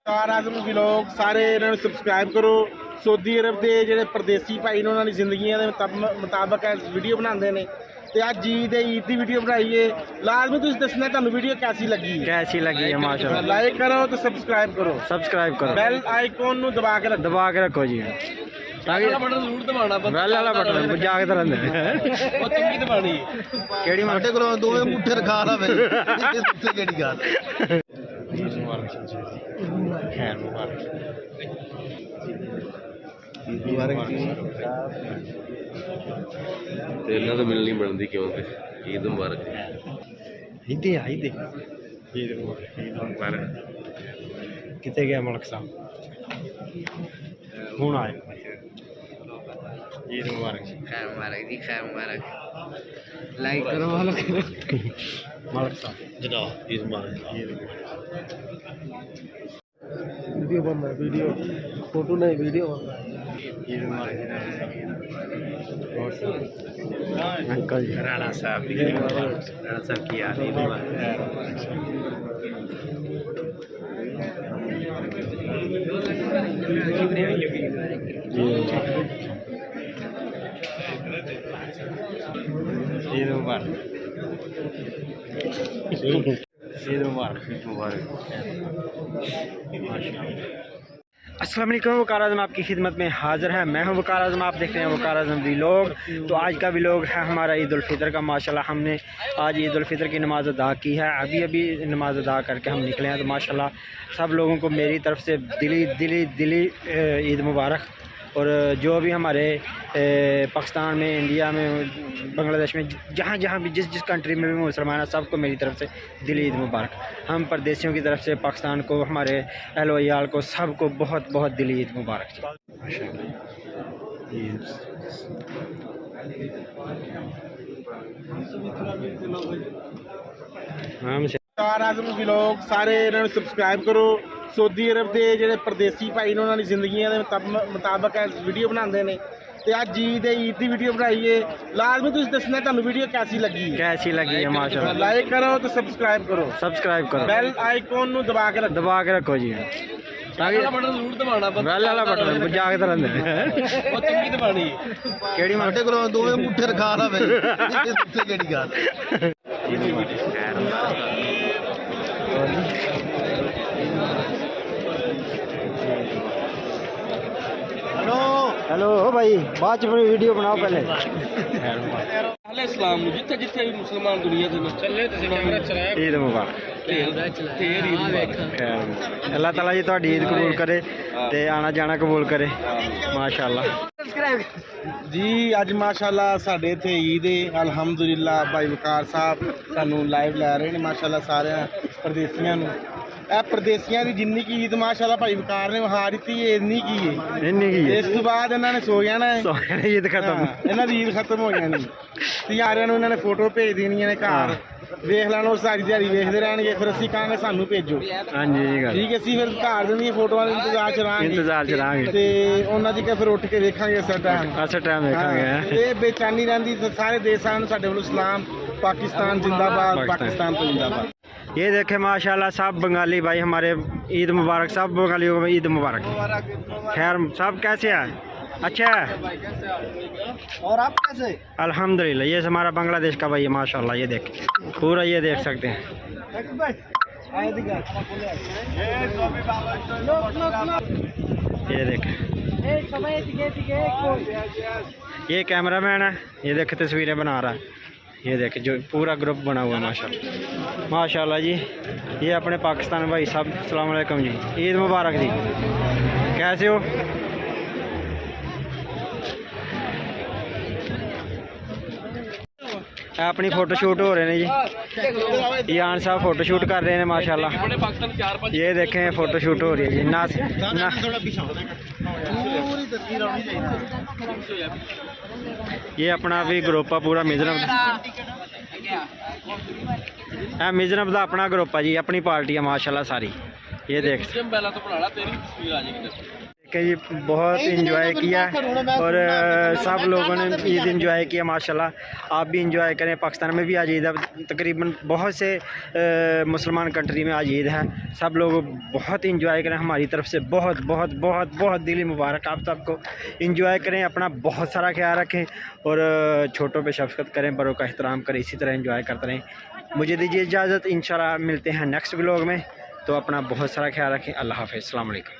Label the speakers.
Speaker 1: आजम vlog सारे इन्होंने subscribe करो। सऊदी अरब के ਜਿਹੜੇ परदेसी भाई ने उन्होंने ਜ਼ਿੰਦਗੀਆਂ ਦੇ ਮੁਤਾਬਕ वीडियो बनाते हैं ਤੇ ਅੱਜ ईद ਦੀ ਵੀਡੀਓ ਬਣਾਈ ਹੈ। ਲਾਜ਼ਮੀ ਤੁਸੀਂ ਦੱਸਣਾ ਤੁਹਾਨੂੰ ਵੀਡੀਓ कैसी लगी है।
Speaker 2: माशाल्लाह
Speaker 1: लाइक करो तो सब्सक्राइब करो बेल आइकॉन ਨੂੰ दबा के रखो
Speaker 2: जी
Speaker 1: ताकि बटन जरूर दबाना
Speaker 2: बेल वाला बटन जागते रहंदे
Speaker 1: ਉਹ ਚੰਗੀ ਦਬਾਣੀ
Speaker 2: ਕਿਹੜੀ
Speaker 1: ਸਾਡੇ ਕੋਲ ਦੋਵੇਂ ਮੁੱਠੇ ਰਖਾ ਲਾ ਵੇ ਇੱਥੇ ਕਿਹੜੀ ਗੱਲ
Speaker 2: खैर मुबारक
Speaker 3: तेना तो मिलनी बनती क्यों थे ईद मुबारक
Speaker 2: ईद मुबारक कितने गया मलक साहब हूँ आए ईद मुबारक
Speaker 4: खैर मुबारक लाइक करो वालों
Speaker 2: मलक साहब
Speaker 3: जनाब ईद मुबारक
Speaker 1: वीडियो बन रहा है वीडियो फोटो नहीं वीडियो बन रहा है।
Speaker 2: ईद मुबारक अंकल राणा साहब की याद ईद मुबारक ईद मुबारक अस्सलाम वालेकुम। वकार आज़म आपकी खिदमत में हाज़िर है। मैं हूं वकार आज़म, आप देख रहे हैं वकार आज़म व्लॉग। तो आज का व्लॉग है हमारा ईद उल फितर का। माशाल्लाह हमने आज ईद उल फितर की नमाज़ अदा की है। अभी नमाज़ अदा करके हम निकले हैं। तो माशाल्लाह सब लोगों को मेरी तरफ से दिली ईद मुबारक। और जो भी हमारे पाकिस्तान में, इंडिया में, बांग्लादेश में, जहाँ भी जिस कंट्री में भी मुसलमान है, सबको मेरी तरफ से दिली ईद मुबारक। हम परदेशियों की तरफ से पाकिस्तान को, हमारे अहलो अयाल को, सबको बहुत बहुत दिली ईद मुबारक।
Speaker 1: आजम व्लॉग सारे इन्होंने सबसक्राइब करो। सऊदी अरब के ਜਿਹੜੇ परदेसी भाई ने उन्होंने ਜ਼ਿੰਦਗੀਆਂ ਦੇ ਮੁਤਾਬਕ वीडियो बनाते हैं ਤੇ ਅੱਜ ईद ਦੀ ਵੀਡੀਓ ਬਣਾਈ ਹੈ। ਲਾਜ਼ਮੀ ਤੁਸੀਂ ਦੱਸਣਾ ਤੁਹਾਨੂੰ ਵੀਡੀਓ कैसी लगी है।
Speaker 2: माशाल्लाह
Speaker 1: लाइक करो तो सब्सक्राइब करो बेल आइकॉन ਨੂੰ दबा के
Speaker 2: रखो जी ताकि
Speaker 1: बटन जरूर दबाना
Speaker 2: बेल वाला बटन जागते रहंदे
Speaker 1: ਉਹ ਚੰਗੀ ਦਬਾਣੀ
Speaker 2: ਕਿਹੜੀ
Speaker 1: ਸਾਡੇ ਕੋਲ ਦੋਵੇਂ ਮੁੱਠੇ ਰਖਾ ਲਾ ਵੇ ਇੱਥੇ ਕਿਹੜੀ ਗੱਲ
Speaker 2: हेलो भाई बाद में वीडियो बनाओ पहले।
Speaker 1: इस्लाम जिथे जिथे भी मुसलमान दुनिया के चले
Speaker 2: ईद मुबारक। अल्लाह ताला जी तुहाडी ईद कबूल करे ते आना जाना कबूल करे। माशाल्लाह
Speaker 1: जी अज माशाल्लाह साडे इत्थे ईद है। अलहमदुलिल्लाह भाई वकार साहब सानू लाइव लै रहे हैं। माशाल्लाह सारे परदेसियां नूं परदेसियां की जिन्नी की ईद माशाल्लाह भाई वकार ने वहा दी है इन्नी की है। इस तो बाद इन्होंने सो जाना है।
Speaker 2: ईद खत्म
Speaker 1: इन्हों की ईद खत्म हो जानी। यारों ने इन्होंने फोटो भेज देनी ने घर वेख लैन सारी दिहाड़ी वेखते रहने। फिर असीं कहांगे सानू भेजो ठीक है। असीं फिर घर दी फोटोआं दे इंतजार च रहांगे ते उन्हां दी फिर उठ के वेखांगे इस टाइम ये बेचैनी रहिंदी। सारे देशां नूं साडे वल्लों सलाम। पाकिस्तान जिंदाबाद, पाकिस्तान तो जिंदाबाद।
Speaker 2: ये देखे माशाल्लाह सब बंगाली भाई हमारे ईद मुबारक। सब बंगालियों को ईद मुबारक। खैर सब कैसे है? अच्छा है
Speaker 1: और आप कैसे?
Speaker 2: अल्हम्दुलिल्लाह। ये हमारा बांग्लादेश का भाई है माशाल्लाह। ये देख पूरा ये देख सकते हैं। ये देख ये कैमरामैन है। ये देख तस्वीरें बना रहा है। ये देख जो पूरा ग्रुप बना हुआ है माशाल्लाह जी। ये अपने पाकिस्तान भाई साहब अस्सलाम वालेकुम जी। ईद मुबारक जी। कैसे हो? अपनी फोटो शूट हो रहे हैं जी। ईयान साहब फोटो शूट कर रहे हैं माशाल्लाह। ये देखें फोटो शूट हो रही है जी। ये अपना भी ग्रुप है पूरा मिजरम का अपना ग्रुप है जी। अपनी पार्टी है माशाल्लाह सारी। ये देख कि जी बहुत इंजॉय किया और सब लोगों ने ईद इंजॉय किया माशाल्लाह। आप भी इंजॉय करें। पाकिस्तान में भी आज ईद है, तकरीबन बहुत से मुसलमान कंट्री में आज ईद है। सब लोग बहुत इंजॉय करें हमारी तरफ से। बहुत बहुत बहुत बहुत दिली मुबारक आप सबको। इंजॉय करें, अपना बहुत सारा ख्याल रखें और छोटों पे शफ़क़त करें, बड़ों का एहतराम करें, इसी तरह इंजॉय करते रहें। मुझे दीजिए इजाज़त, इंशाल्लाह मिलते हैं नेक्स्ट व्लॉग में। तो अपना बहुत सारा ख्याल रखें। अल्लाह हाफ़िज़, अस्सलाम वालेकुम।